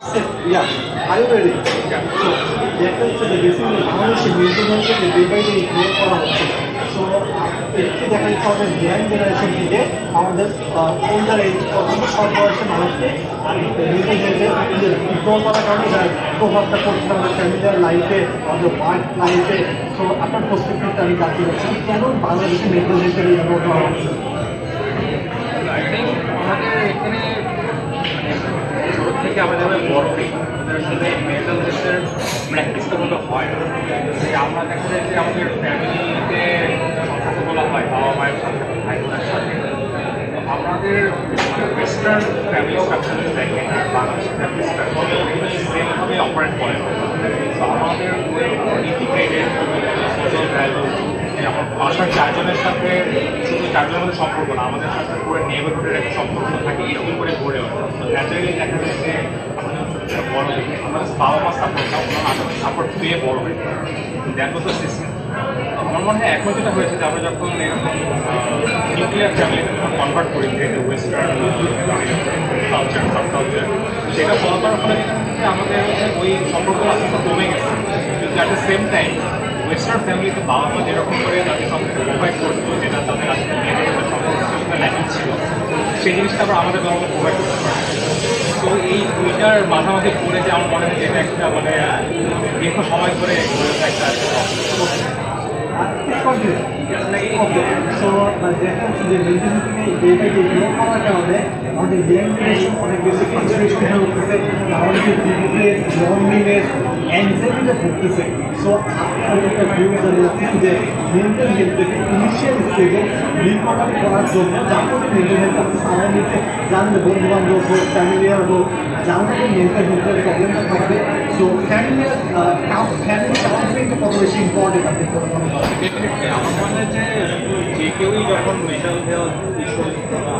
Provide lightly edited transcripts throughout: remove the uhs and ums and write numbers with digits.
Yeah, are you ready? Yeah. So, দেখা যাচ্ছে যে বেসিক্যালি বাংলাদেশে মেন্টেন্যান্সকে ডে বাই ডে ইমপ্রুভ করা হচ্ছে। সো একটু দেখা যাচ্ছে আমাদের ইয়াং জেনারেশন থেকে আমাদের ওল্ডার এজ পর্যন্ত সব বয়সের মানুষকে মেন্টেন্যান্সের ইমপ্রুভ করার কারণে যার প্রভাবটা পড়ছে আমাদের ফ্যামিলিয়ার লাইফে, আমাদের ওয়ার্ক লাইফে। সো আপনার পার্সপেক্টিভটা আমি জানতে চাচ্ছি কেন বাংলাদেশে মেন্টেন্যান্সের ইমপ্রুভ করা হচ্ছে? আই থিঙ্ক আমাদের এখানে ছোট থেকে আমাদের বড় হই আমাদের আসলে মেন্টাল হেলথের প্র্যাকটিসটা মতো হয় যে আমরা দেখা যায় যে আমাদের ফ্যামিলিতে কথা বলা হয় বাবা মায়ের সাথে ভাই বোনের সাথে তো আমাদের ওয়েস্টার্ন ফ্যামিলি স্ট্রাকচারে দেখেন আর বাংলাদেশের ফ্যামিলি স্ট্রাকচার সেমভাবে অপারেট করে তো আমাদের ইন্টিগ্রেটেড সোশ্যাল ভ্যালু যেমন বাসার চারজনের সাথে শুধু চারজনের মধ্যে সম্পর্ক না আমাদের সাথে পুরো নেইবারহুডের একটা সম্পর্ক থাকে এরকম করে গড়ে ওঠে ন্যাচারালি দেখা যায় যে আমাদের ছোটো ছোটো বড় হয়ে আমাদের বাবা মা সাপোর্ট না ওনারা আমাদের সাপোর্ট পেয়ে বড় হয়ে দেখো তো সিস্টেম আমার মনে হয় এখন যেটা হয়েছে যে আমরা যখন এরকম নিউক্লিয়ার ফ্যামিলিতে কনভার্ট করি যেহেতু ওয়েস্টার্ন কালচার সাব কালচার সেটা ফলো করার ফলে আমাদের ওই সম্পর্ক আস্তে আস্তে কমে গেছে কিন্তু at the same time western ফ্যামিলিতে বাবা মা যেরকম করে তাদের সম্পর্কে প্রোভাইড করতো যেটা তাদের আসলে সম্পর্কটা ল্যাকিং ছিল সেই জিনিসটা আবার আমাদের বাবা মা প্রোভাইড করতে পারে তো এই দুইটার মাঝামাঝি পড়ে যে আমার মনে হয় যেটা একটা মানে দীর্ঘ সময় ধরে একটা সো দেখা যাচ্ছে যে মেন্টালিটিকে ডে বাই ডে গ্রো করার কারণে আমাদের ইয়াং জেনারেশন অনেক বেশি ফ্রাস্ট্রেশন হয়ে উঠতেছে, আমাদের ডিপ্রেস, লনলিনেস, অ্যাংজাইটিতে ভুগতেছে। সো আপনার একটা ভিউ জানা যাচ্ছে যে মেন্টাল হেলথকে ইনিশিয়াল স্টেজে রিকভারি করার জন্য যাদের মেন্টাল হেলথ আপনি সামনে নিতে জানলে বন্ধু বান্ধব হোক, ফ্যামিলিয়ার হোক, যাদের মেন্টাল হেলথের প্রবলেমটা থাকবে। সো ফ্যামিলি কাউন্সিলিংটা কত বেশি ইম্পর্টেন্ট আপনি আমার মনে হয় যে যে কেউই যখন মেন্টাল হেলথ ইস্যু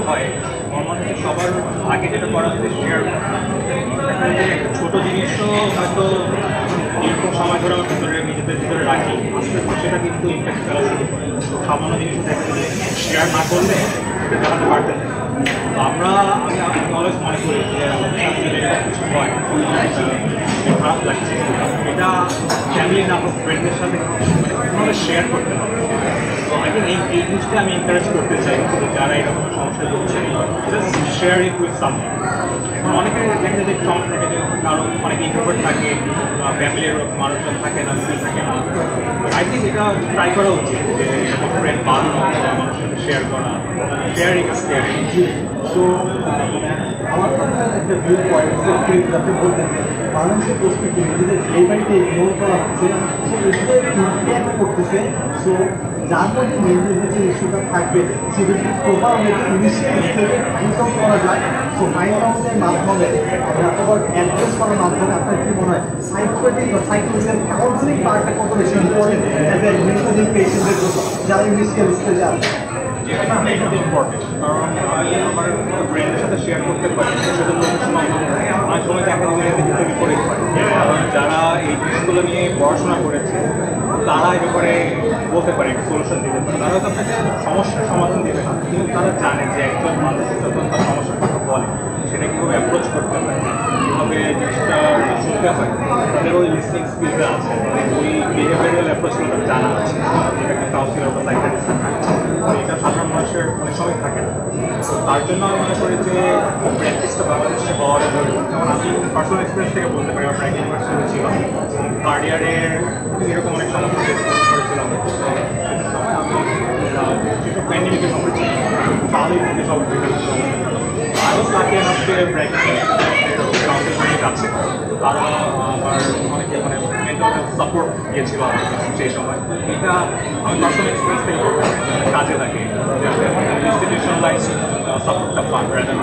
হয় আমার মনে হয় সবার আগে যেটা করা হচ্ছে শেয়ার যে একটা ছোটো জিনিসও হয়তো দীর্ঘ সময় ধরে আমার ভিতরে নিজেদের ভিতরে রাখি আস্তে আস্তে সেটা কিন্তু ইম্প্যাক্ট ফেলা শুরু করে সামান্য জিনিস দেখা যে শেয়ার না করলে সেটা জানাতে পারতেন আমরা আমি অলওয়েজ মনে করি যে আমাদের সাথে যদি এরকম কিছু হয় খারাপ লাগছে এটা ফ্যামিলি না হোক ফ্রেন্ডদের সাথে মানে শেয়ার করতে হবে তো আই থিঙ্ক এই জিনিসটা আমি এনকারেজ করতে চাই যারা এরকম সমস্যায় ভুগছে just share it with something এখন অনেকে দেখা যায় যে সমস্যা থাকে যে কারো অনেকে ইন্ট্রোভার্ট থাকে ফ্যামিলির মানুষজন থাকে না ফ্রি থাকে না আই থিঙ্ক এটা ট্রাই করা উচিত যে ফ্রেন্ড বানানো মানুষের সাথে শেয়ার করা শেয়ারিং ইজ কেয়ারিং। সো আমার একটা ভিউ পয়েন্ট আপনি বলতেন যে বাংলাদেশের প্রস্তুতি নিজেদের ডে বাই ডে ইগনোর করা হচ্ছে। সো এগুলো ইম্প্যাক্ট করতেছে। সো যার মধ্যে মেন্টাল হেলথের ইস্যুটা থাকবে সেগুলি প্রপারলি ইনিশিয়াল স্টেজে ইনকাম করা যায়। সো মাইন্ড কাউন্সিলের মাধ্যমে অথবা অ্যাড্রেস করার মাধ্যমে আপনার কী মনে হয় সাইকোলজিক বা সাইকোলজিক্যাল কাউন্সিলিং পার্টটা কত বেশি important as a mental health পেশেন্টদের জন্য যারা ইনিশিয়াল স্টেজে আছে? যেটা না এটা ইম্পর্টেন্ট কারণ আমি আমার ফ্রেন্ডের সাথে শেয়ার করতে পারি সেটা প্রফেশনাল অনেক সময় দেখা যায় যে বিপরীত হয় যারা এই জিনিসগুলো নিয়ে পড়াশোনা করেছে তারা এ ব্যাপারে বলতে পারে সলিউশন দিতে পারে তারা হয়তো আপনাকে সমস্যার সমাধান দেবে না কিন্তু তারা জানে যে একজন মানুষ যখন তার সমস্যার কথা বলে সেটা কীভাবে অ্যাপ্রোচ করতে হয় কীভাবে জিনিসটা শুনতে হয় তাদের ওই লিসনিং স্কিলটা আছে ওই বিহেভিয়ারাল অ্যাপ্রোচগুলো তার জানা আছে যেটা একটা কাউন্সিলর বা সাইকিয়াট্রিস্ট থাকে এটা সাধারণ মানুষের অনেক সময় থাকে না তো তার জন্য আমি মনে করি যে প্র্যাকটিসটা বাংলাদেশে হওয়া জরুরি যেমন আমি পার্সোনাল এক্সপিরিয়েন্স থেকে বলতে পারি আমার প্রাইভেট ইউনিভার্সিটি ছিল থার্ড ইয়ারের এরকম অনেক সমস্যা ফেস করেছিলাম সময় আমি যেটা প্যান্ডেমিকের সময় ছিল ভালোই থেকে সব আরও তাকে আসতে প্র্যাকটিস কাউন্সিল আছে তারা আমার অনেকে মানে মেন্টাল হেলথ সাপোর্ট দিয়েছিল সেই সময় এটা আমি পার্সোনাল এক্সপিরিয়েন্স থেকে বলতে পারি কাজে লাগে ইনস্টিটিউশনালাইজ সাপোর্টটা পান রাদার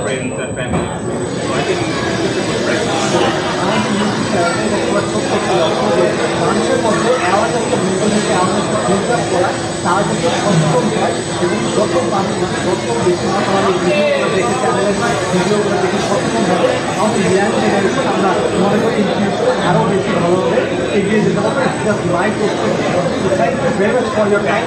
ফ্রেন্ডস অ্যান্ড ফ্যামিলি মানুষের মধ্যে অ্যাওয়ার্ড একটা মেন্টালিটি অ্যাওয়ারনেসটা ডেভেলপ করা তারা যাতে সচেতন হয় এবং যত মানুষ যত বেশি আমাদের ভিডিওগুলো দেখে চ্যানেলের ভিডিওগুলো দেখে সচেতন হবে আমাদের ইয়াং জেনারেশন আমরা মনে করি ইন ফিউচার আরও বেশি ভালোভাবে এগিয়ে যেতে পারবো। Just my question thank you very much for your time.